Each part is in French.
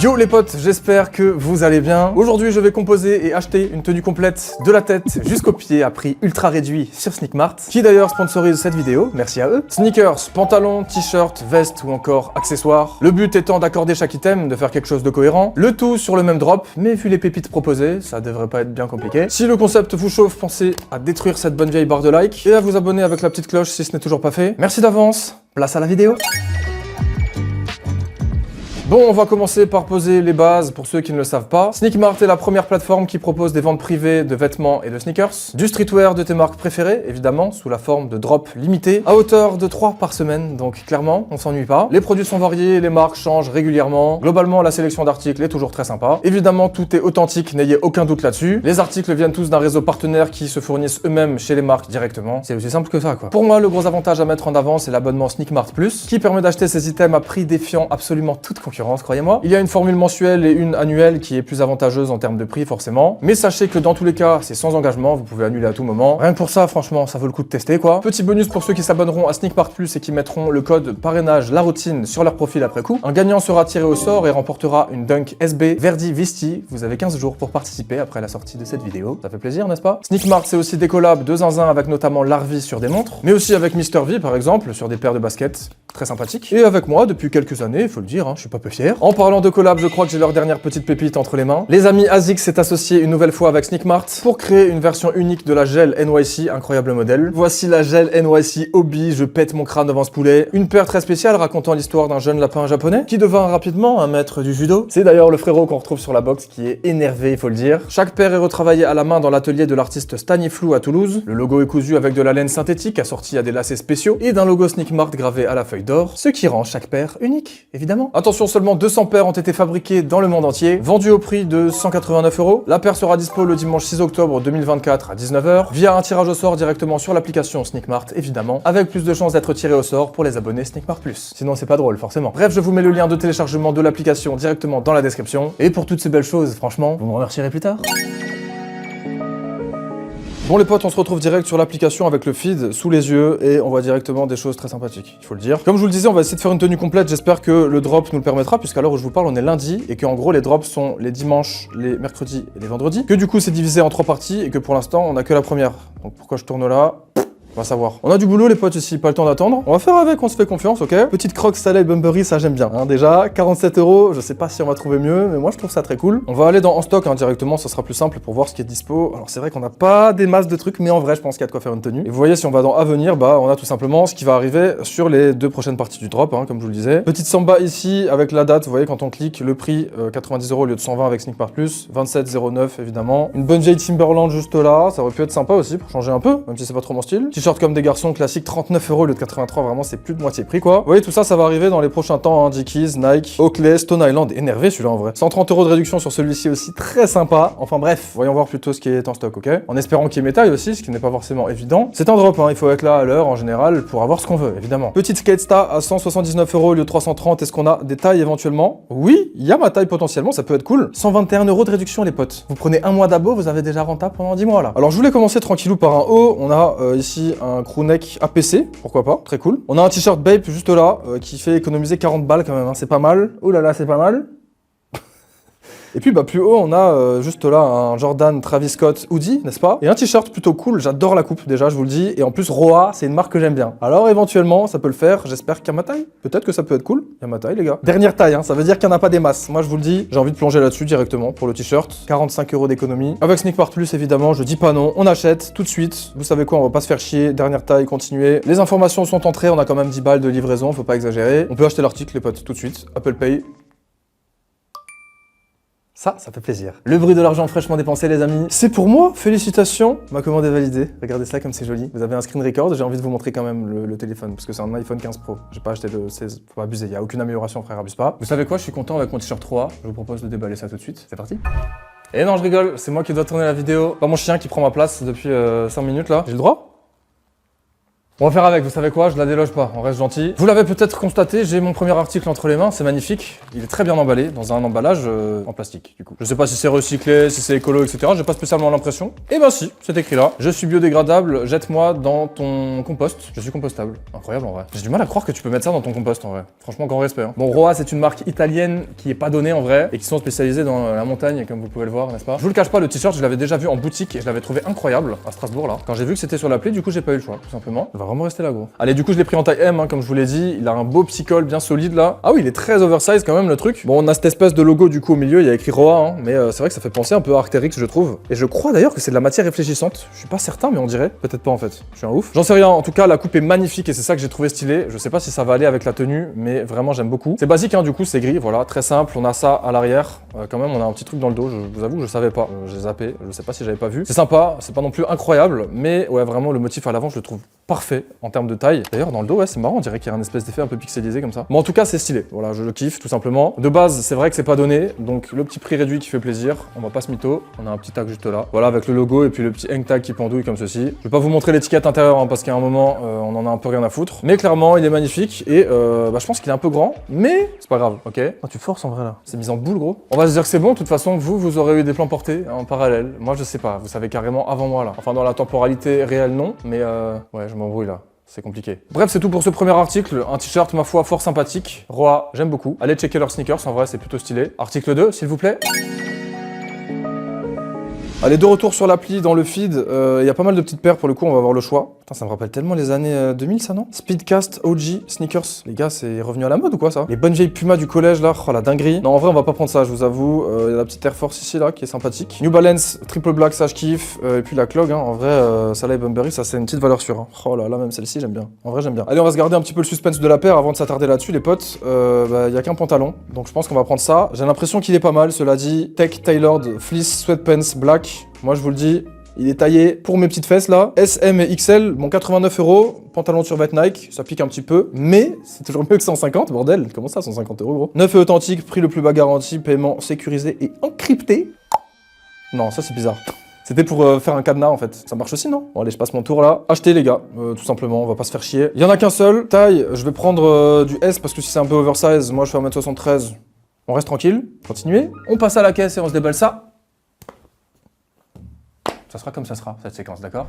Yo les potes, j'espère que vous allez bien. Aujourd'hui, je vais composer et acheter une tenue complète de la tête jusqu'aux pieds à prix ultra réduit sur Sneakmart, qui d'ailleurs sponsorise cette vidéo, merci à eux. Sneakers, pantalons, t-shirts, vestes ou encore accessoires. Le but étant d'accorder chaque item, de faire quelque chose de cohérent. Le tout sur le même drop, mais vu les pépites proposées, ça devrait pas être bien compliqué. Si le concept vous chauffe, pensez à détruire cette bonne vieille barre de like et à vous abonner avec la petite cloche si ce n'est toujours pas fait. Merci d'avance, place à la vidéo. Bon, on va commencer par poser les bases pour ceux qui ne le savent pas. Sneakmart est la première plateforme qui propose des ventes privées de vêtements et de sneakers. Du streetwear de tes marques préférées, évidemment, sous la forme de drops limités, à hauteur de 3 par semaine, donc clairement, on s'ennuie pas. Les produits sont variés, les marques changent régulièrement. Globalement, la sélection d'articles est toujours très sympa. Évidemment, tout est authentique, n'ayez aucun doute là-dessus. Les articles viennent tous d'un réseau partenaire qui se fournissent eux-mêmes chez les marques directement. C'est aussi simple que ça, quoi. Pour moi, le gros avantage à mettre en avant, c'est l'abonnement Sneakmart Plus, qui permet d'acheter ces items à prix défiant absolument toute concurrence. Croyez-moi. Il y a une formule mensuelle et une annuelle qui est plus avantageuse en termes de prix forcément. Mais sachez que dans tous les cas, c'est sans engagement, vous pouvez annuler à tout moment. Rien que pour ça, franchement, ça vaut le coup de tester quoi. Petit bonus pour ceux qui s'abonneront à Sneakmart Plus et qui mettront le code parrainage la routine sur leur profil après coup. Un gagnant sera tiré au sort et remportera une Dunk SB Verdi Visti. Vous avez 15 jours pour participer après la sortie de cette vidéo. Ça fait plaisir, n'est-ce pas? Sneakmart, c'est aussi des collabs de zinzin avec notamment Larvi sur des montres, mais aussi avec Mr V par exemple sur des paires de baskets. Très sympathique. Et avec moi depuis quelques années, il faut le dire, je suis pas peu fier. En parlant de collab, je crois que j'ai leur dernière petite pépite entre les mains. Les amis ASICS s'est associé une nouvelle fois avec Sneakmart pour créer une version unique de la gel NYC, incroyable modèle. Voici la gel NYC Obi, je pète mon crâne devant ce poulet. Une paire très spéciale racontant l'histoire d'un jeune lapin japonais qui devint rapidement un maître du judo. C'est d'ailleurs le frérot qu'on retrouve sur la box qui est énervé, il faut le dire. Chaque paire est retravaillée à la main dans l'atelier de l'artiste Staniflou à Toulouse. Le logo est cousu avec de la laine synthétique assortie à des lacets spéciaux et d'un logo Sneakmart gravé à la feuille d'or, ce qui rend chaque paire unique, évidemment. Attention, seulement 200 paires ont été fabriquées dans le monde entier, vendues au prix de 189 €. La paire sera dispo le dimanche 6 octobre 2024 à 19 h via un tirage au sort directement sur l'application Sneakmart, évidemment, avec plus de chances d'être tiré au sort pour les abonnés Sneakmart Plus. Sinon, c'est pas drôle, forcément. Bref, je vous mets le lien de téléchargement de l'application directement dans la description. Et pour toutes ces belles choses, franchement, vous me remercierez plus tard. Bon les potes, on se retrouve direct sur l'application avec le feed sous les yeux et on voit directement des choses très sympathiques, il faut le dire. Comme je vous le disais, on va essayer de faire une tenue complète, j'espère que le drop nous le permettra, puisqu'à l'heure où je vous parle, on est lundi et qu'en gros les drops sont les dimanches, les mercredis et les vendredis, que du coup c'est divisé en 3 parties et que pour l'instant on a que la première. Donc pourquoi je tourne là ? On va savoir. On a du boulot les potes ici, pas le temps d'attendre. On va faire avec, on se fait confiance, ok? Petite croque salée Bunbury, ça j'aime bien. Déjà, 47 €, je sais pas si on va trouver mieux, mais moi je trouve ça très cool. On va aller dans en stock directement, ça sera plus simple pour voir ce qui est dispo. Alors c'est vrai qu'on n'a pas des masses de trucs, mais en vrai je pense qu'il y a de quoi faire une tenue. Et vous voyez, si on va dans Avenir, bah on a tout simplement ce qui va arriver sur les 2 prochaines parties du drop, comme je vous le disais. Petite samba ici avec la date, vous voyez quand on clique, le prix 90 € au lieu de 120 avec Sneakmart Plus, 27,09 évidemment. Une bonne vieille Timberland juste là, ça aurait pu être sympa aussi pour changer un peu, même si c'est pas trop mon style. T-shirt comme des garçons classique, 39 € au lieu de 83, vraiment c'est plus de moitié prix quoi. Vous voyez, tout ça, ça va arriver dans les prochains temps, Dickies, Nike, Oakley, Stone Island, énervé celui-là en vrai. 130 € de réduction sur celui-ci aussi, très sympa. Enfin bref, voyons voir plutôt ce qui est en stock, ok? En espérant qu'il y ait mes tailles aussi, ce qui n'est pas forcément évident. C'est un drop, il faut être là à l'heure en général pour avoir ce qu'on veut, évidemment. Petite Skatesta à 179 € au lieu de 330, est-ce qu'on a des tailles éventuellement? Oui, il y a ma taille potentiellement, ça peut être cool. 121 € de réduction les potes. Vous prenez un mois d'abo, vous avez déjà rentable pendant 10 mois là. Alors je voulais commencer tranquillou par un haut, on a ici un crewneck APC, pourquoi pas, très cool. On a un t-shirt Bape juste là, qui fait économiser 40 balles quand même, c'est pas mal. Oh là là, c'est pas mal. Et puis bah plus haut, on a juste là un Jordan Travis Scott hoodie, n'est-ce pas? Et un t-shirt plutôt cool, j'adore la coupe déjà, je vous le dis. Et en plus, Roa, c'est une marque que j'aime bien. Alors éventuellement, ça peut le faire, j'espère qu'il y a ma taille. Peut-être que ça peut être cool, il y a ma taille les gars. Dernière taille, ça veut dire qu'il n'y en a pas des masses. Moi je vous le dis, j'ai envie de plonger là-dessus directement pour le t-shirt. 45 € d'économie. Avec Sneakmart Plus évidemment, je dis pas non, on achète tout de suite. Vous savez quoi, on va pas se faire chier, dernière taille, continuer. Les informations sont entrées, on a quand même 10 balles de livraison, faut pas exagérer. On peut acheter l'article les potes tout de suite, Apple Pay. Ça fait plaisir. Le bruit de l'argent fraîchement dépensé, les amis. C'est pour moi, félicitations. Ma commande est validée. Regardez ça comme c'est joli. Vous avez un screen record, j'ai envie de vous montrer quand même le téléphone, parce que c'est un iPhone 15 Pro. J'ai pas acheté le 16, faut pas abuser, il y a aucune amélioration, frère, abuse pas. Vous savez quoi, je suis content avec mon t-shirt 3. Je vous propose de déballer ça tout de suite. C'est parti. Et non, je rigole, c'est moi qui dois tourner la vidéo. Pas mon chien qui prend ma place depuis 5 minutes là. J'ai le droit? On va faire avec, vous savez quoi, je la déloge pas, on reste gentil. Vous l'avez peut-être constaté, j'ai mon premier article entre les mains, c'est magnifique. Il est très bien emballé, dans un emballage en plastique, du coup. Je sais pas si c'est recyclé, si c'est écolo, etc. J'ai pas spécialement l'impression. Et ben si, c'est écrit là. Je suis biodégradable, jette-moi dans ton compost. Je suis compostable. Incroyable en vrai. J'ai du mal à croire que tu peux mettre ça dans ton compost en vrai. Franchement, grand respect. Hein. Bon, Roa, c'est une marque italienne qui est pas donnée en vrai et qui sont spécialisés dans la montagne, comme vous pouvez le voir, n'est-ce pas? Je vous le cache pas, le t-shirt, je l'avais déjà vu en boutique et je l'avais trouvé incroyable à Strasbourg là. Quand j'ai vu que c'était sur l'appli, du coup, j'ai pas eu le choix, tout simplement. Il va vraiment rester là, gros. Allez, du coup, je l'ai pris en taille M, hein, comme je vous l'ai dit. Il a un beau petit col bien solide là. Ah oui, il est très oversize quand même le truc. Bon, on a cette espèce de logo du coup au milieu, il y a écrit Roa, hein, mais c'est vrai que ça fait penser un peu à Arc'teryx, je trouve. Et je crois d'ailleurs que c'est de la matière réfléchissante. Je suis pas certain, mais on dirait. Peut-être pas en fait. Je suis un ouf. J'en sais rien. En tout cas, la coupe est magnifique et c'est ça que j'ai trouvé stylé. Je sais pas si ça va aller avec la tenue, mais vraiment j'aime beaucoup. C'est basique, hein, du coup, c'est gris, voilà, très simple. On a ça à l'arrière. Quand même, on a un petit truc dans le dos. Je vous avoue, je savais pas. J'ai zappé. Je sais pas si j'avais pas vu. C'est sympa. C'est pas non plus incroyable, mais ouais, vraiment le motif à l'avant, je le trouve parfait en termes de taille. D'ailleurs, dans le dos, ouais, c'est marrant. On dirait qu'il y a un espèce d'effet un peu pixelisé comme ça. Mais en tout cas, c'est stylé. Voilà, je le kiffe tout simplement. De base, c'est vrai que c'est pas donné, donc le petit prix réduit qui fait plaisir. On va pas se mytho. On a un petit tag juste là. Voilà, avec le logo et puis le petit hang tag qui pendouille comme ceci. Je vais pas vous montrer l'étiquette intérieure hein, parce qu'à un moment, on en a un peu rien à foutre. Mais clairement, il est magnifique et je pense qu'il est un peu grand, mais c'est pas grave, ok? Oh, tu forces en vrai là. C'est mis en boule, gros. On va se dire que c'est bon. De toute façon, vous aurez eu des plans portés en parallèle. Moi, je sais pas. Vous savez carrément avant moi là. Enfin, dans la temporalité réelle, non. Mais ouais, je m'embrouille là. C'est compliqué. Bref, c'est tout pour ce premier article. Un t-shirt, ma foi, fort sympathique. Roa, j'aime beaucoup. Allez checker leurs sneakers, en vrai, c'est plutôt stylé. Article 2, s'il vous plaît. Allez, de retour sur l'appli, dans le feed, il y a pas mal de petites paires, pour le coup, on va avoir le choix. Putain, ça me rappelle tellement les années 2000, ça, non? Speedcast OG Sneakers. Les gars, c'est revenu à la mode ou quoi, ça? Les bonnes vieilles Puma du collège, là, oh, la dinguerie. Non, en vrai, on va pas prendre ça, je vous avoue. Il y a la petite Air Force ici, là, qui est sympathique. New Balance, Triple Black, ça, je kiffe. Et puis la Clog, hein, en vrai, Salah et Bunbury, ça, c'est une petite valeur sûre. Hein. Oh là là, même celle-ci, j'aime bien. En vrai, j'aime bien. Allez, on va se garder un petit peu le suspense de la paire avant de s'attarder là-dessus, les potes. Il y a qu'un pantalon, donc je pense qu'on va prendre ça. J'ai l'impression qu'il est pas mal, cela dit. Tech Tailored Fleece Sweatpants Black. Moi, je vous le dis, il est taillé pour mes petites fesses là. S, M et XL, bon 89 €. Pantalon de survêt Nike, ça pique un petit peu, mais c'est toujours mieux que 150, bordel. Comment ça, 150 € gros? 9 et authentique, prix le plus bas garanti, paiement sécurisé et encrypté. Non, ça c'est bizarre. C'était pour faire un cadenas en fait. Ça marche aussi, non? Bon, allez, je passe mon tour là. Achetez les gars, tout simplement, on va pas se faire chier. Il y en a qu'un seul. Taille, je vais prendre du S parce que si c'est un peu oversize, moi je fais 1m73. On reste tranquille. Continuez. On passe à la caisse et on se déballe ça. Ça sera comme ça sera, cette séquence, d'accord?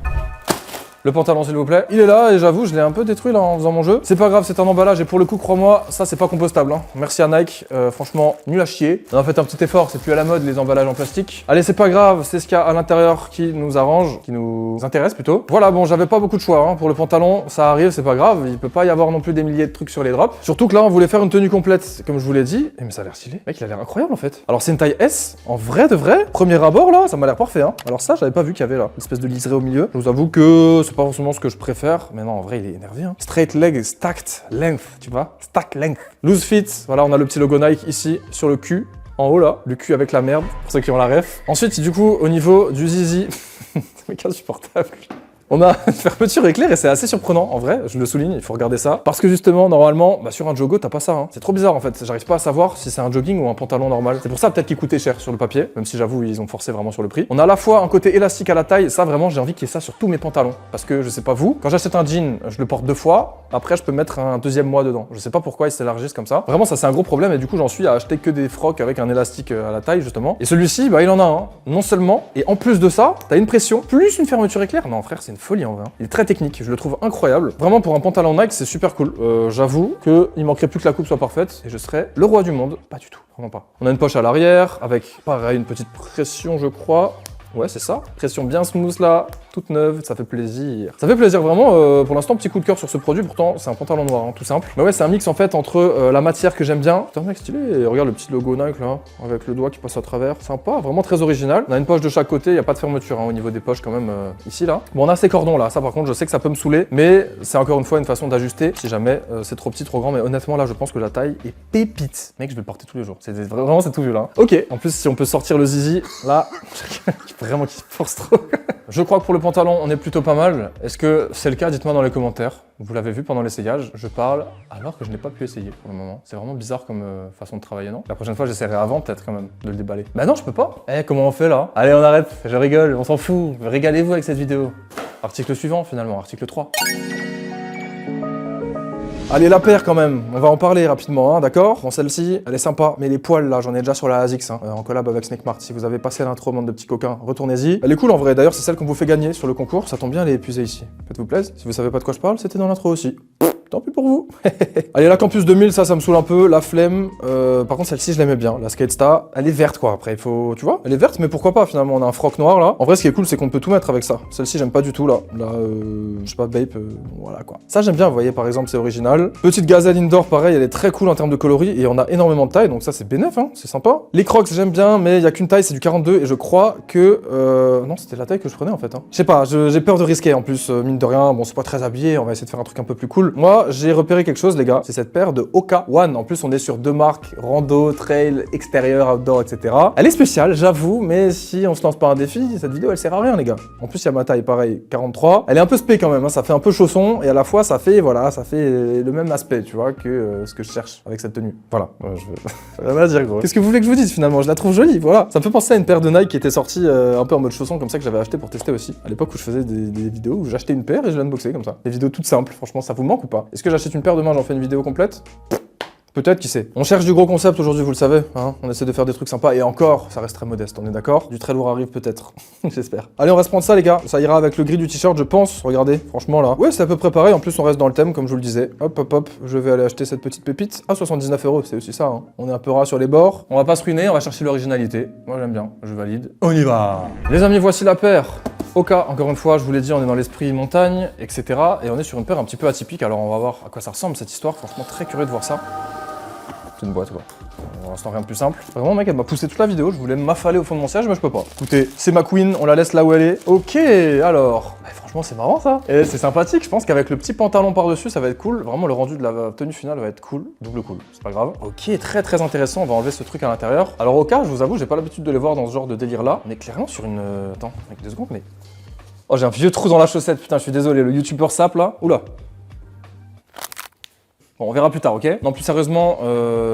Le pantalon s'il vous plaît. Il est là et j'avoue, je l'ai un peu détruit là en faisant mon jeu. C'est pas grave, c'est un emballage et pour le coup, crois-moi, ça c'est pas compostable. Hein. Merci à Nike, franchement, nul à chier. On a fait un petit effort, c'est plus à la mode les emballages en plastique. Allez, c'est pas grave, c'est ce qu'il y a à l'intérieur qui nous arrange, qui nous intéresse plutôt. Voilà, bon, j'avais pas beaucoup de choix. Hein. Pour le pantalon, ça arrive, c'est pas grave. Il peut pas y avoir non plus des milliers de trucs sur les drops. Surtout que là, on voulait faire une tenue complète, comme je vous l'ai dit. Et mais ça a l'air stylé. Mec, il a l'air incroyable en fait. Alors c'est une taille S, en vrai de vrai. Premier abord là, ça m'a l'air parfait. Hein. Alors ça, j'avais pas vu qu'il y avait là, une espèce de liseré au milieu. Je vous avoue que c'est pas forcément ce que je préfère. Mais non, en vrai, il est énervé. Hein. Straight leg, stacked length, tu vois? Stack length. Loose fit, voilà, on a le petit logo Nike ici, sur le cul. En haut là, le cul avec la merde, pour ceux qui ont la ref. Ensuite, du coup, au niveau du zizi, c'est insupportable. On a une fermeture éclair et c'est assez surprenant, en vrai, je le souligne, il faut regarder ça. Parce que justement, normalement, sur un joggo, t'as pas ça. Hein. C'est trop bizarre en fait, j'arrive pas à savoir si c'est un jogging ou un pantalon normal. C'est pour ça peut-être qu'il coûtait cher sur le papier, même si j'avoue, ils ont forcé vraiment sur le prix. On a à la fois un côté élastique à la taille, ça vraiment, j'ai envie qu'il y ait ça sur tous mes pantalons. Parce que je sais pas vous, quand j'achète un jean, je le porte 2 fois, après je peux mettre un deuxième mois dedans. Je sais pas pourquoi ils s'élargissent comme ça. Vraiment, ça c'est un gros problème et du coup, j'en suis à acheter que des frocs avec un élastique à la taille justement. Et celui-ci, il en a un, non seulement, et en plus de ça, t'as une pression, plus une fermeture éclair. Non frère, c'est une folie en vrai. Il est très technique, je le trouve incroyable. Vraiment pour un pantalon Nike, c'est super cool. J'avoue qu'il manquerait plus que la coupe soit parfaite et je serais le roi du monde. Pas du tout, vraiment pas. On a une poche à l'arrière avec, pareil, une petite pression je crois. Ouais, c'est ça. Pression bien smooth là, toute neuve, ça fait plaisir. Ça fait plaisir vraiment, pour l'instant, petit coup de cœur sur ce produit, pourtant c'est un pantalon noir, hein, tout simple. Mais ouais, c'est un mix en fait entre la matière que j'aime bien. Putain mec, stylé, et regarde le petit logo Nike là, avec le doigt qui passe à travers. Sympa, vraiment très original. On a une poche de chaque côté, il n'y a pas de fermeture hein, au niveau des poches quand même, ici là. Bon, on a ces cordons là, ça par contre, je sais que ça peut me saouler, mais c'est encore une fois une façon d'ajuster si jamais c'est trop petit, trop grand. Mais honnêtement là, je pense que la taille est pépite. Mec, je vais le porter tous les jours. Vraiment, c'est tout vu là. Hein. Ok, en plus, si on peut sortir le zizi, là, vraiment qui force trop. Je crois que pour le pantalon, on est plutôt pas mal. Est-ce que c'est le cas? Dites-moi dans les commentaires. Vous l'avez vu pendant l'essayage, je parle alors que je n'ai pas pu essayer pour le moment. C'est vraiment bizarre comme façon de travailler, non? La prochaine fois, j'essaierai avant peut-être quand même de le déballer. Bah non, je peux pas. Eh, comment on fait là? Allez, on arrête, je rigole, on s'en fout. Régalez-vous avec cette vidéo. Article suivant finalement, article 3. Allez, la paire quand même, on va en parler rapidement, hein, d'accord? Bon, celle-ci, elle est sympa, mais les poils là, j'en ai déjà sur la ASICS, hein, en collab avec Snakemart. Si vous avez passé l'intro, bande de petits coquins, retournez-y. Elle est cool en vrai, d'ailleurs, c'est celle qu'on vous fait gagner sur le concours, ça tombe bien, elle est épuisée ici. Faites-vous plaisir, si vous savez pas de quoi je parle, c'était dans l'intro aussi. Tant pis pour vous. Allez, la Campus 2000, ça me saoule un peu, la flemme. Par contre, celle-ci, je l'aimais bien, la Skate Star. Elle est verte, quoi, après, il faut... Tu vois? Elle est verte, mais pourquoi pas, finalement, on a un froc noir, là. En vrai, ce qui est cool, c'est qu'on peut tout mettre avec ça. Celle-ci, j'aime pas du tout, là. Là, je sais pas, Bape, voilà, quoi. Ça, j'aime bien, vous voyez, par exemple, c'est original. Petite gazelle indoor, pareil, elle est très cool en termes de coloris, et on a énormément de taille, donc ça, c'est bénef, hein, c'est sympa. Les Crocs, j'aime bien, mais il y a qu'une taille, c'est du 42, et je crois que... Non, c'était la taille que je prenais, en fait, hein. Je sais pas, j'ai peur de risquer, en plus, mine de rien. Bon, c'est pas très habillé, on va essayer de faire un truc un peu plus cool. Moi, j'ai repéré quelque chose, les gars, c'est cette paire de Hoka One. En plus, on est sur deux marques, rando, trail, extérieur, outdoor, etc. Elle est spéciale, j'avoue, mais si on se lance pas un défi, cette vidéo, elle sert à rien, les gars. En plus, il y a ma taille, pareil, 43. Elle est un peu spé quand même, hein, ça fait un peu chausson, et à la fois, ça fait, voilà, ça fait le même aspect, tu vois, que ce que je cherche avec cette tenue. Voilà, je veux rien à dire, gros. Qu'est-ce que vous voulez que je vous dise, finalement? Je la trouve jolie, voilà. Ça me fait penser à une paire de Nike qui était sortie un peu en mode chausson, comme ça, que j'avais acheté pour tester aussi. À l'époque où je faisais des vidéos où j'achetais une paire et je l'unboxais comme ça. Des vidéos toutes simples, franchement, ça vous manque ou pas? Est-ce que j'achète une paire demain, j'en fais une vidéo complète? Peut-être, qui sait. On cherche du gros concept aujourd'hui, vous le savez, hein. On essaie de faire des trucs sympas, et encore, ça reste très modeste, on est d'accord? Du très lourd arrive peut-être, j'espère. Allez, on va se prendre ça, les gars. Ça ira avec le gris du t-shirt, je pense. Regardez, franchement, là. Ouais, c'est à peu près pareil. En plus, on reste dans le thème, comme je vous le disais. Hop, hop, hop. Je vais aller acheter cette petite pépite. Ah, 79 €, c'est aussi ça, hein. On est un peu ras sur les bords. On va pas se ruiner, on va chercher l'originalité. Moi, j'aime bien, je valide. On y va. Les amis, voici la paire. Hoka, encore une fois, je vous l'ai dit, on est dans l'esprit montagne, etc. Et on est sur une paire un petit peu atypique. Alors, on va voir à quoi ça ressemble cette histoire. Franchement, très curieux de voir ça. Une boîte, quoi. Pour l'instant, rien de plus simple. Vraiment, mec, elle m'a poussé toute la vidéo. Je voulais m'affaler au fond de mon siège, mais je peux pas. Écoutez, c'est ma queen, on la laisse là où elle est. Ok, alors. Bah, franchement, c'est marrant ça. Et c'est sympathique. Je pense qu'avec le petit pantalon par-dessus, ça va être cool. Vraiment, le rendu de la tenue finale va être cool. Double cool, c'est pas grave. Ok, très très intéressant. On va enlever ce truc à l'intérieur. Alors, au cas, je vous avoue, j'ai pas l'habitude de les voir dans ce genre de délire là. On est clairement sur une. Attends, avec 2 secondes, mais. Oh, j'ai un vieux trou dans la chaussette. Putain, je suis désolé. Le youtubeur sap là. Oula. Bon, on verra plus tard, ok? Non, plus sérieusement,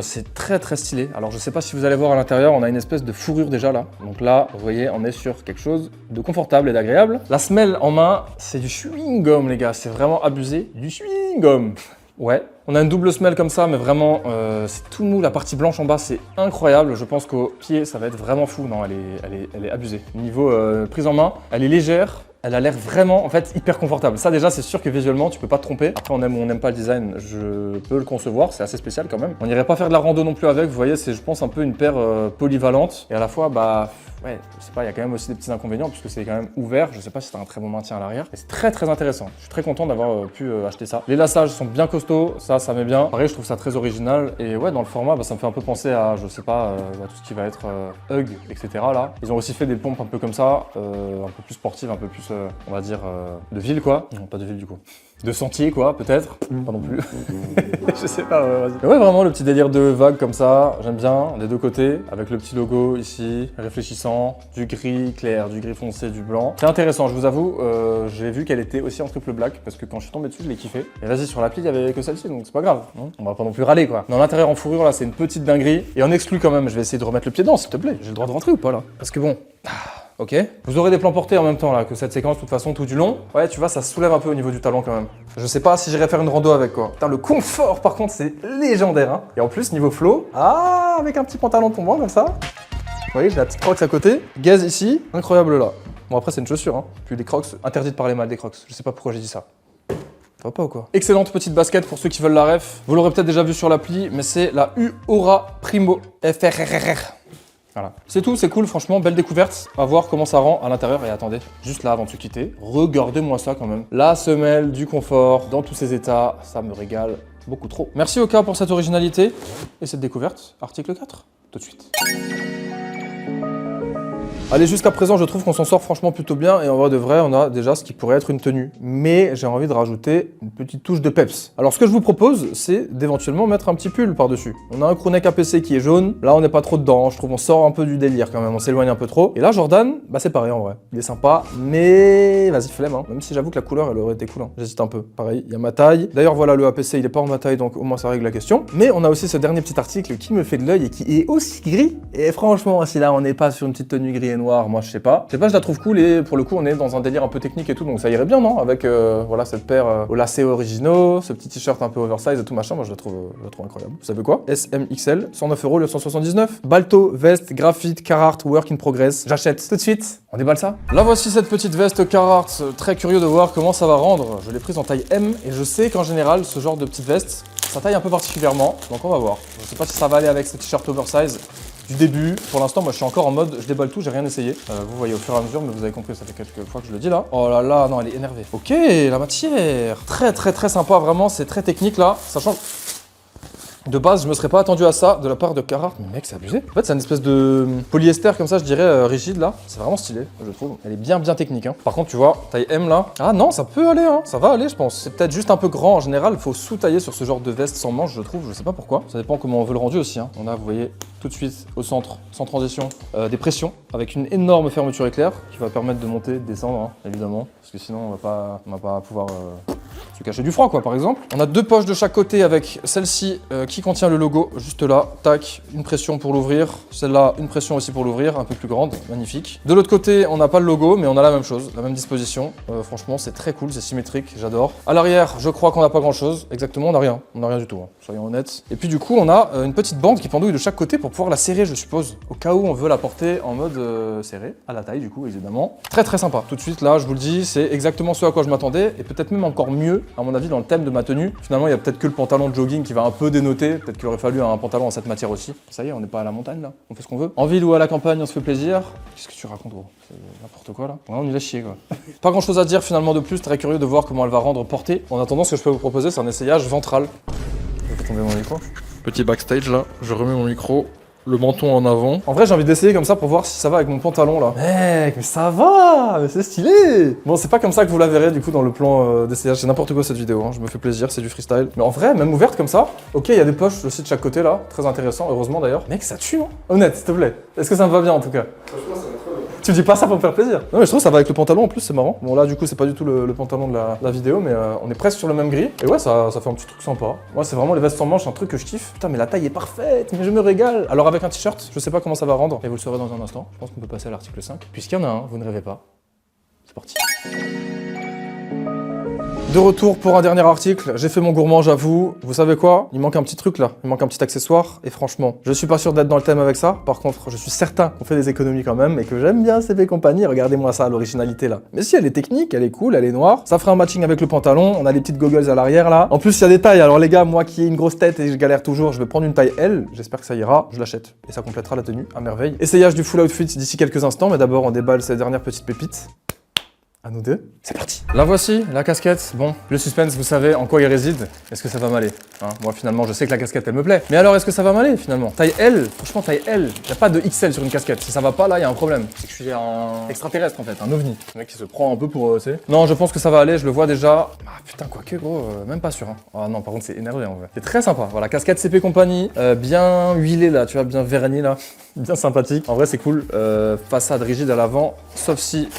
c'est très très stylé. Alors, je sais pas si vous allez voir à l'intérieur, on a une espèce de fourrure déjà là. Donc là, vous voyez, on est sur quelque chose de confortable et d'agréable. La semelle en main, c'est du chewing-gum, les gars. C'est vraiment abusé. Du chewing-gum. Ouais. On a une double semelle comme ça, mais vraiment, c'est tout mou. La partie blanche en bas, c'est incroyable. Je pense qu'au pied, ça va être vraiment fou. Non, elle est abusée. Niveau prise en main, elle est légère. Elle a l'air vraiment, en fait, hyper confortable. Ça, déjà, c'est sûr que visuellement, tu peux pas te tromper. Après, on aime ou on n'aime pas le design, je peux le concevoir. C'est assez spécial quand même. On n'irait pas faire de la rando non plus avec. Vous voyez, c'est, je pense, un peu une paire polyvalente. Et à la fois, bah, ouais, je sais pas, il y a quand même aussi des petits inconvénients puisque c'est quand même ouvert. Je sais pas si t'as un très bon maintien à l'arrière. Et c'est très, très intéressant. Je suis très content d'avoir pu acheter ça. Les lassages sont bien costauds. Ça m'est bien. Pareil, je trouve ça très original. Et ouais, dans le format, bah, ça me fait un peu penser à, je sais pas, tout ce qui va être Hug, etc. là. Ils ont aussi fait des pompes un peu comme ça, un peu plus sportives, un peu plus, on va dire, de ville, quoi. Non, pas de ville, du coup. De sentier, quoi, peut-être. Pas non plus. Je sais pas, vas-y. Mais ouais, vraiment, le petit délire de vague comme ça, j'aime bien, des deux côtés, avec le petit logo ici, réfléchissant, du gris clair, du gris foncé, du blanc. C'est intéressant, je vous avoue, j'ai vu qu'elle était aussi en triple black, parce que quand je suis tombé dessus, je l'ai kiffé. Et vas-y, sur l'appli, il y avait que celle-ci, donc c'est pas grave. Hein, on va pas non plus râler, quoi. Dans l'intérieur en fourrure, là, c'est une petite dinguerie. Et en exclu quand même, je vais essayer de remettre le pied dedans, s'il te plaît. J'ai le droit de rentrer ou pas, là? Parce que bon... Ok. Vous aurez des plans portés en même temps là que cette séquence, de toute façon, tout du long. Ouais, tu vois, ça se soulève un peu au niveau du talon quand même. Je sais pas si j'irai faire une rando avec, quoi. Putain, le confort, par contre, c'est légendaire, hein. Et en plus, niveau flow, avec un petit pantalon tombant comme ça. Vous voyez, j'ai la petite crocs à côté. Gaze ici, incroyable là. Bon, après, c'est une chaussure, hein. Puis les crocs, interdit de parler mal des crocs. Je sais pas pourquoi j'ai dit ça. Ça va pas ou quoi? Excellente petite basket pour ceux qui veulent la ref. Vous l'aurez peut-être déjà vu sur l'appli, mais c'est la Aura Primo FRRR. Voilà. C'est tout, c'est cool, franchement, belle découverte. On va voir comment ça rend à l'intérieur. Et attendez, juste là, avant de se quitter, regardez-moi ça quand même. La semelle, du confort, dans tous ses états, ça me régale beaucoup trop. Merci Hoka pour cette originalité et cette découverte. Article 4, tout de suite. Allez, jusqu'à présent, je trouve qu'on s'en sort franchement plutôt bien et en vrai de vrai, on a déjà ce qui pourrait être une tenue. Mais j'ai envie de rajouter une petite touche de peps. Alors, ce que je vous propose, c'est d'éventuellement mettre un petit pull par-dessus. On a un crewneck APC qui est jaune. Là, on n'est pas trop dedans. Je trouve qu'on sort un peu du délire quand même. On s'éloigne un peu trop. Et là, Jordan, bah c'est pareil en vrai. Il est sympa, mais vas-y, flemme. Hein. Même si j'avoue que la couleur, elle aurait été cool. Hein. J'hésite un peu. Pareil, il y a ma taille. D'ailleurs, voilà, le APC, il est pas en ma taille, donc au moins ça règle la question. Mais on a aussi ce dernier petit article qui me fait de l'œil et qui est aussi gris. Et franchement, si là, on n'est pas sur une petite tenue gris et noire, moi je sais pas. Je la trouve cool et pour le coup on est dans un délire un peu technique et tout, donc ça irait bien, non? Avec voilà cette paire aux lacets originaux, ce petit t-shirt un peu oversize et tout machin, moi je la trouve incroyable. Vous savez quoi? SMXL, 109 €, 979. Balto, veste, graphite, Carhartt, work in progress. J'achète tout de suite. On déballe ça? Là voici cette petite veste Carhartt, très curieux de voir comment ça va rendre. Je l'ai prise en taille M et je sais qu'en général ce genre de petite veste, ça taille un peu particulièrement, donc on va voir. Je sais pas si ça va aller avec ce t-shirt oversize du début. Pour l'instant, moi je suis encore en mode je déballe tout, j'ai rien essayé. Vous voyez au fur et à mesure, mais vous avez compris, ça fait quelques fois que je le dis là. Oh là là, non, elle est énervée. Ok, la matière. Très sympa, vraiment, c'est très technique là, sachant que de base, je me serais pas attendu à ça de la part de Carhartt. Mais mec, c'est abusé. En fait, c'est une espèce de polyester comme ça, je dirais, rigide là. C'est vraiment stylé, je trouve. Elle est bien technique. Hein. Par contre, tu vois, taille M là. Ah non, ça peut aller, hein. Ça va aller, je pense. C'est peut-être juste un peu grand en général. Il faut sous-tailler sur ce genre de veste sans manche, je trouve. Je sais pas pourquoi. Ça dépend comment on veut le rendu aussi. Hein. On a, vous voyez, tout de suite au centre, sans transition, des pressions avec une énorme fermeture éclair qui va permettre de monter, de descendre, hein, évidemment. Parce que sinon, on va pas pouvoir se cacher du froid, quoi, par exemple. On a deux poches de chaque côté avec celle-ci qui contient le logo juste là. Tac, une pression pour l'ouvrir. Celle-là, une pression aussi pour l'ouvrir, un peu plus grande, magnifique. De l'autre côté, on n'a pas le logo, mais on a la même chose, la même disposition. Franchement, c'est très cool, c'est symétrique, j'adore. À l'arrière, je crois qu'on n'a pas grand-chose. Exactement, on n'a rien du tout, hein, soyons honnêtes. Et puis du coup, on a une petite bande qui pendouille de chaque côté pour pouvoir la serrer, je suppose, au cas où on veut la porter en mode serré, à la taille du coup, évidemment. Très sympa. Tout de suite, là, je vous le dis, c'est exactement ce à quoi je m'attendais, et peut-être même encore mieux, à mon avis, dans le thème de ma tenue. Finalement, il y a peut-être que le pantalon de jogging qui va un peu dénoter, peut-être qu'il aurait fallu un pantalon en cette matière aussi. Ça y est, on n'est pas à la montagne là, on fait ce qu'on veut. En ville ou à la campagne, on se fait plaisir. Qu'est-ce que tu racontes, gros? C'est n'importe quoi là. Ouais, on y va chier quoi. Pas grand chose à dire finalement de plus, très curieux de voir comment elle va rendre portée. En attendant, ce que je peux vous proposer, c'est un essayage ventral. Je vais tomber mon micro. Petit backstage là, je remets mon micro. Le menton en avant. En vrai, j'ai envie d'essayer comme ça pour voir si ça va avec mon pantalon là. Mec, mais ça va, mais c'est stylé. Bon, c'est pas comme ça que vous la verrez du coup dans le plan d'essayage. C'est n'importe quoi cette vidéo, hein. Je me fais plaisir, c'est du freestyle. Mais en vrai, même ouverte comme ça, ok, il y a des poches aussi de chaque côté là, très intéressant, heureusement d'ailleurs. Mec, ça tue, hein. Honnête, s'il te plaît. Est-ce que ça me va bien en tout cas? Franchement, ça va trop bien. Tu me dis pas ça pour me faire plaisir? Non, mais je trouve que ça va avec le pantalon en plus, c'est marrant. Bon, là, du coup, c'est pas du tout le pantalon de la vidéo, mais on est presque sur le même gris. Et ouais, ça fait un petit truc sympa. Moi, c'est vraiment les vestes sans manches, un truc que je kiffe. Putain, mais la taille est parfaite, mais je me régale. Alors, avec un t-shirt, je sais pas comment ça va rendre, et vous le saurez dans un instant. Je pense qu'on peut passer à l'article 5. Puisqu'il y en a un, vous ne rêvez pas. C'est parti. De retour pour un dernier article, j'ai fait mon gourmand, j'avoue. Vous savez quoi? Il manque un petit truc là, il manque un petit accessoire. Et franchement, je suis pas sûr d'être dans le thème avec ça. Par contre, je suis certain qu'on fait des économies quand même et que j'aime bien CP Company. Regardez-moi ça, l'originalité là. Mais si, elle est technique, elle est cool, elle est noire. Ça fera un matching avec le pantalon. On a les petites goggles à l'arrière là. En plus, il y a des tailles. Alors les gars, moi qui ai une grosse tête et je galère toujours, je vais prendre une taille L. J'espère que ça ira. Je l'achète et ça complétera la tenue à merveille. Essayage du full outfit d'ici quelques instants, mais d'abord on déballe ces dernières petites pépites. À nous deux, c'est parti. La voici, la casquette. Bon, le suspense, vous savez en quoi il réside. Est-ce que ça va m'aller, hein? Moi, finalement, je sais que la casquette, elle me plaît. Mais alors, est-ce que ça va m'aller, finalement? Taille L, franchement, taille L. Il n'y a pas de XL sur une casquette. Si ça va pas, là, il y a un problème. C'est que je suis un extraterrestre, en fait, un ovni. Le mec qui se prend un peu pour, tu sais. Non, je pense que ça va aller, je le vois déjà. Ah, putain, quoique, gros, même pas sûr, hein. Ah non, par contre, c'est énervé, en vrai. C'est très sympa. Voilà, casquette CP Company, bien huilée, là, tu vois, bien vernie, là. Bien sympathique. En vrai, c'est cool. Façade rigide à l'avant, sauf si...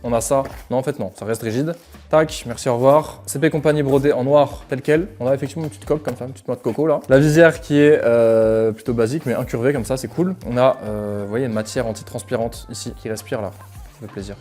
on a ça. Non, en fait, non, ça reste rigide. Tac, merci, au revoir. CP Company brodé en noir, tel quel. On a effectivement une petite coque comme ça, une petite noix de coco là. La visière qui est plutôt basique, mais incurvée comme ça, c'est cool. On a, vous voyez, une matière anti-transpirante ici qui respire là. Ça fait plaisir.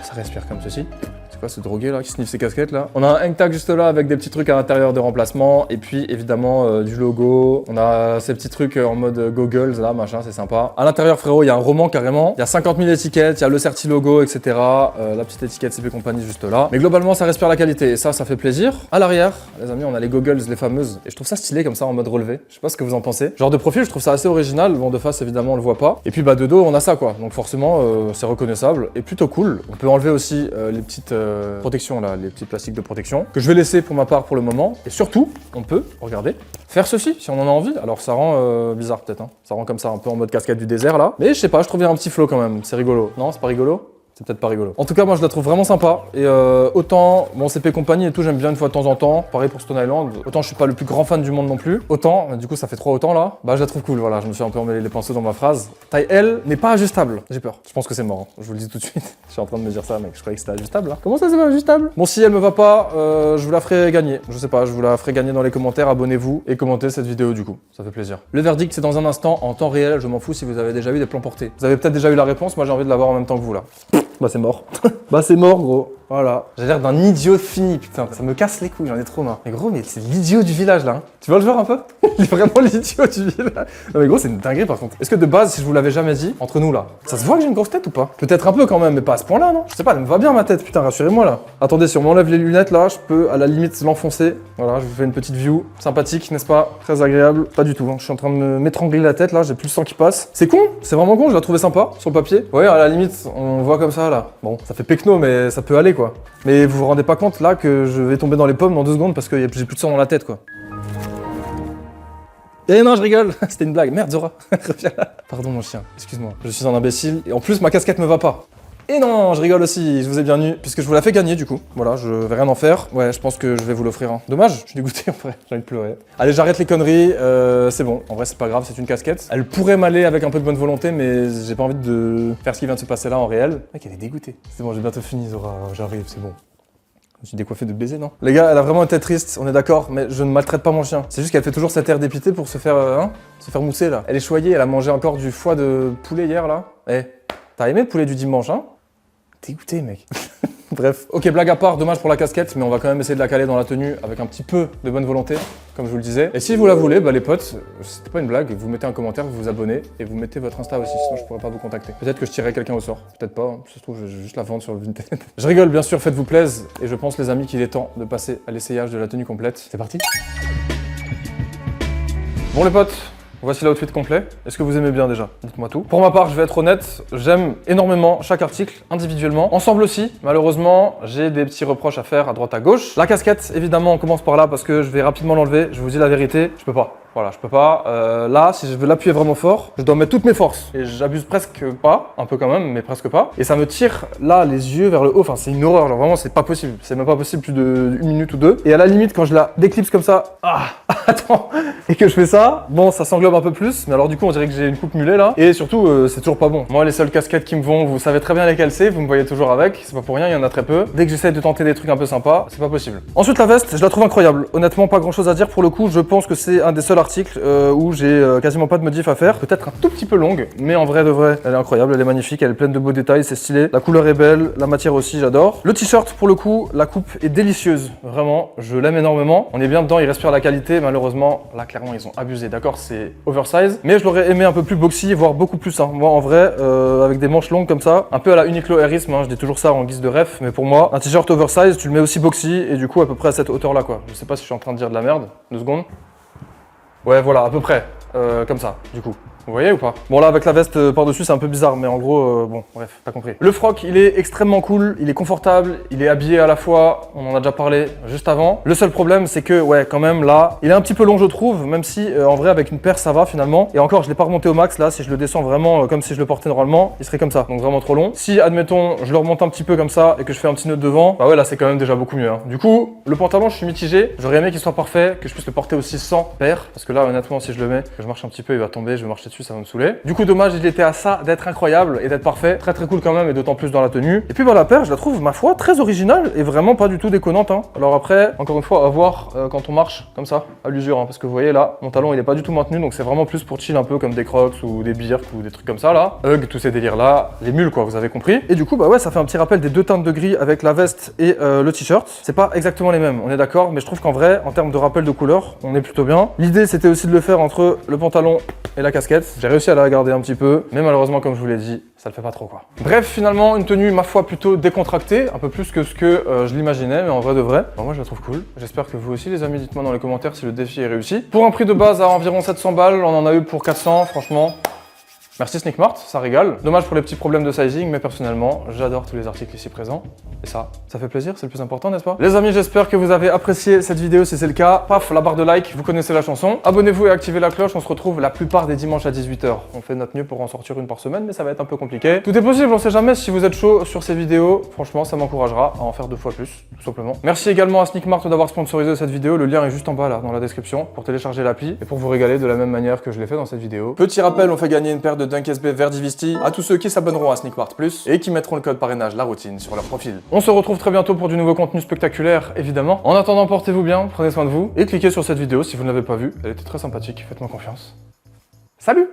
Ça respire comme ceci. C'est quoi ce drogué là qui sniffe ses casquettes là? On a un hang tag juste là avec des petits trucs à l'intérieur de remplacement et puis évidemment du logo. On a ces petits trucs en mode goggles là, machin, c'est sympa. À l'intérieur frérot, il y a un roman carrément. Il y a 50 000 étiquettes, il y a le certi logo, etc. La petite étiquette CP Company juste là. Mais globalement, ça respire la qualité et ça fait plaisir. À l'arrière, les amis, on a les goggles, les fameuses. Et je trouve ça stylé comme ça en mode relevé. Je sais pas ce que vous en pensez. Genre de profil, je trouve ça assez original. Bon, de face, évidemment, on le voit pas. Et puis bah de dos, on a ça quoi. Donc forcément, c'est reconnaissable et plutôt cool. On peut enlever aussi les petites protections là, les petits plastiques de protection que je vais laisser pour ma part pour le moment. Et surtout, on peut, regardez, faire ceci si on en a envie. Alors ça rend bizarre peut-être, hein. Ça rend comme ça un peu en mode cascade du désert là. Mais je sais pas, je trouvais un petit flow quand même. C'est rigolo. Non, c'est pas rigolo? c'est peut-être pas rigolo. En tout cas, moi je la trouve vraiment sympa. Et autant mon CP compagnie et tout, j'aime bien une fois de temps en temps. Pareil pour Stone Island. Autant je suis pas le plus grand fan du monde non plus. Autant, du coup ça fait 3 autant là. Bah je la trouve cool, voilà, je me suis un peu emmêlé les pinceaux dans ma phrase. Taille L n'est pas ajustable. J'ai peur. Je pense que c'est mort, hein. Je vous le dis tout de suite. Je suis en train de me dire ça, mec. Je croyais que c'était ajustable là. Comment ça c'est pas ajustable? Bon, si elle me va pas, je vous la ferai gagner. Je sais pas, je vous la ferai gagner dans les commentaires. Abonnez-vous et commentez cette vidéo du coup. Ça fait plaisir. Le verdict c'est dans un instant, en temps réel. Je m'en fous si vous avez déjà eu des plans portés. Vous avez peut-être déjà eu la réponse. Moi j'ai envie de l'avoir en même temps que vous là. Bah c'est mort. Bah c'est mort gros. Voilà. J'ai l'air d'un idiot fini, putain. Ça me casse les couilles, j'en ai trop marre. Mais gros, mais c'est l'idiot du village là. Hein. Tu vois le genre un peu? Il est vraiment l'idiot du village. Non mais gros, c'est une dinguerie par contre. Est-ce que de base, si je vous l'avais jamais dit, entre nous là, ça se voit que j'ai une grosse tête ou pas? Peut-être un peu quand même, mais pas à ce point là, non? Je sais pas, elle me va bien ma tête, putain, rassurez-moi là. Attendez, si on m'enlève les lunettes là, je peux à la limite l'enfoncer. Voilà, je vous fais une petite view. Sympathique, n'est-ce pas? Très agréable. Pas du tout, hein. Je suis en train de m'étrangler la tête là, j'ai plus le sang qui passe. C'est con, c'est vraiment con, je la trouvais sympa sur le papier. Ouais, à la limite, on voit comme ça là. Bon, ça fait pecno, mais ça peut aller quoi. Mais vous vous rendez pas compte là que je vais tomber dans les pommes dans 2 secondes parce que j'ai plus de sang dans la tête quoi. Eh non, je rigole, c'était une blague. Merde, Zora, reviens là. Pardon mon chien, excuse-moi. Je suis un imbécile et en plus ma casquette me va pas. Et non, je rigole aussi, je vous ai bien eu, puisque je vous la fais gagner du coup. Voilà, je vais rien en faire. Ouais, je pense que je vais vous l'offrir. Hein. Dommage, je suis dégoûté en vrai, j'ai envie de pleurer. Allez, j'arrête les conneries, c'est bon. En vrai, c'est pas grave, c'est une casquette. Elle pourrait m'aller avec un peu de bonne volonté, mais j'ai pas envie de faire ce qui vient de se passer là en réel. Mec, elle est dégoûtée. C'est bon, j'ai bientôt fini, Zora, j'arrive, c'est bon. Je suis décoiffé de baiser, non? Les gars, elle a vraiment été triste, on est d'accord, mais je ne maltraite pas mon chien. C'est juste qu'elle fait toujours cet air dépité pour se faire, se faire mousser là. Elle est choyée, elle a mangé encore du foie de poulet hier là. Eh, t'as aimé le poulet du dimanche, hein? Dégoûté, mec. Bref. Ok, blague à part, dommage pour la casquette, mais on va quand même essayer de la caler dans la tenue avec un petit peu de bonne volonté, comme je vous le disais. Et si vous la voulez, bah les potes, c'était pas une blague, vous mettez un commentaire, vous vous abonnez et vous mettez votre Insta aussi, sinon je pourrais pas vous contacter. Peut-être que je tirerai quelqu'un au sort, peut-être pas, hein. Si ça se trouve, je vais juste la vendre sur le Vinted. Je rigole, bien sûr, faites-vous plaisir, et je pense, les amis, qu'il est temps de passer à l'essayage de la tenue complète. C'est parti. Bon les potes, voici l'outfit complet. Est-ce que vous aimez bien déjà? Dites-moi tout. Pour ma part, je vais être honnête, j'aime énormément chaque article individuellement. Ensemble aussi, malheureusement, j'ai des petits reproches à faire à droite à gauche. La casquette, évidemment, on commence par là parce que je vais rapidement l'enlever. Je vous dis la vérité, je peux pas. Voilà, je peux pas. Là, si je veux l'appuyer vraiment fort, je dois mettre toutes mes forces. Et j'abuse presque pas, un peu quand même, mais presque pas. Et ça me tire là les yeux vers le haut. Enfin, c'est une horreur. Genre vraiment, c'est pas possible. C'est même pas possible plus de 1 minute ou 2. Et à la limite, quand je la déclipse comme ça, attends, et que je fais ça, bon, ça s'englobe un peu plus. Mais alors du coup, on dirait que j'ai une coupe mulet là. Et surtout, c'est toujours pas bon. Moi, les seules casquettes qui me vont, vous savez très bien lesquelles c'est. Vous me voyez toujours avec. C'est pas pour rien, il y en a très peu. Dès que j'essaie de tenter des trucs un peu sympas, c'est pas possible. Ensuite, la veste, je la trouve incroyable. Honnêtement, pas grand chose à dire pour le coup. Je pense que c'est un des seuls article où j'ai quasiment pas de modif à faire, peut-être un tout petit peu longue, mais en vrai de vrai, elle est incroyable, elle est magnifique, elle est pleine de beaux détails, c'est stylé, la couleur est belle, la matière aussi, j'adore. Le t-shirt, pour le coup, la coupe est délicieuse, vraiment, je l'aime énormément. On est bien dedans, il respire la qualité, malheureusement, là clairement ils ont abusé, d'accord, c'est oversize, mais je l'aurais aimé un peu plus boxy, voire beaucoup plus, hein. Moi en vrai, avec des manches longues comme ça, un peu à la Uniqlo Airisme, hein, je dis toujours ça en guise de ref, mais pour moi, un t-shirt oversize, tu le mets aussi boxy, et du coup à peu près à cette hauteur là quoi. Je sais pas si je suis en train de dire de la merde, 2 secondes. Ouais, voilà, à peu près, comme ça, du coup. Vous voyez ou pas? Bon là avec la veste par-dessus c'est un peu bizarre mais en gros bon bref, t'as compris. Le froc il est extrêmement cool, il est confortable, il est habillé à la fois, on en a déjà parlé juste avant. Le seul problème c'est que ouais quand même là, il est un petit peu long je trouve, même si en vrai avec une paire ça va finalement. Et encore je l'ai pas remonté au max là, si je le descends vraiment comme si je le portais normalement, il serait comme ça, donc vraiment trop long. Si admettons je le remonte un petit peu comme ça et que je fais un petit nœud devant, bah ouais là c'est quand même déjà beaucoup mieux. Hein. Du coup le pantalon je suis mitigé, j'aurais aimé qu'il soit parfait, que je puisse le porter aussi sans paire, parce que là honnêtement si je le mets, que je marche un petit peu il va tomber, je vais marcher dessus, ça va me saouler. Du coup, dommage, il était à ça d'être incroyable et d'être parfait. Très très cool quand même et d'autant plus dans la tenue. Et puis bah la paire, je la trouve, ma foi, très originale et vraiment pas du tout déconnante. Hein. Alors après, encore une fois, à voir quand on marche comme ça, à l'usure. Hein, parce que vous voyez là, mon talon il est pas du tout maintenu. Donc c'est vraiment plus pour chill un peu comme des crocs ou des birks ou des trucs comme ça là. Hug, tous ces délires là. Les mules quoi, vous avez compris. Et du coup, bah ouais, ça fait un petit rappel des 2 teintes de gris avec la veste et le t-shirt. C'est pas exactement les mêmes, on est d'accord. Mais je trouve qu'en vrai, en termes de rappel de couleur, on est plutôt bien. L'idée c'était aussi de le faire entre le pantalon et la casquette. J'ai réussi à la garder un petit peu, mais malheureusement comme je vous l'ai dit, ça le fait pas trop quoi. Bref, finalement une tenue ma foi plutôt décontractée, un peu plus que ce que je l'imaginais, mais en vrai de vrai, bon, moi je la trouve cool. J'espère que vous aussi les amis, dites-moi dans les commentaires si le défi est réussi. Pour un prix de base à environ 700 balles, on en a eu pour 400, franchement. Merci Sneakmart, ça régale. Dommage pour les petits problèmes de sizing, mais personnellement, j'adore tous les articles ici présents. Et ça fait plaisir, c'est le plus important, n'est-ce pas? Les amis, j'espère que vous avez apprécié cette vidéo. Si c'est le cas, paf, la barre de like, vous connaissez la chanson. Abonnez-vous et activez la cloche, on se retrouve la plupart des dimanches à 18 h. On fait notre mieux pour en sortir une par semaine, mais ça va être un peu compliqué. Tout est possible, on sait jamais. Si vous êtes chaud sur ces vidéos, franchement, ça m'encouragera à en faire 2 fois plus, tout simplement. Merci également à Sneakmart d'avoir sponsorisé cette vidéo. Le lien est juste en bas, là, dans la description, pour télécharger l'appli et pour vous régaler de la même manière que je l'ai fait dans cette vidéo. Petit rappel, on fait gagner une paire de Dunk SB Verdivisti à tous ceux qui s'abonneront à Sneakmart Plus et qui mettront le code parrainage La Routine sur leur profil. On se retrouve très bientôt pour du nouveau contenu spectaculaire, évidemment. En attendant, portez-vous bien, prenez soin de vous et cliquez sur cette vidéo si vous ne l'avez pas vue. Elle était très sympathique, faites-moi confiance. Salut!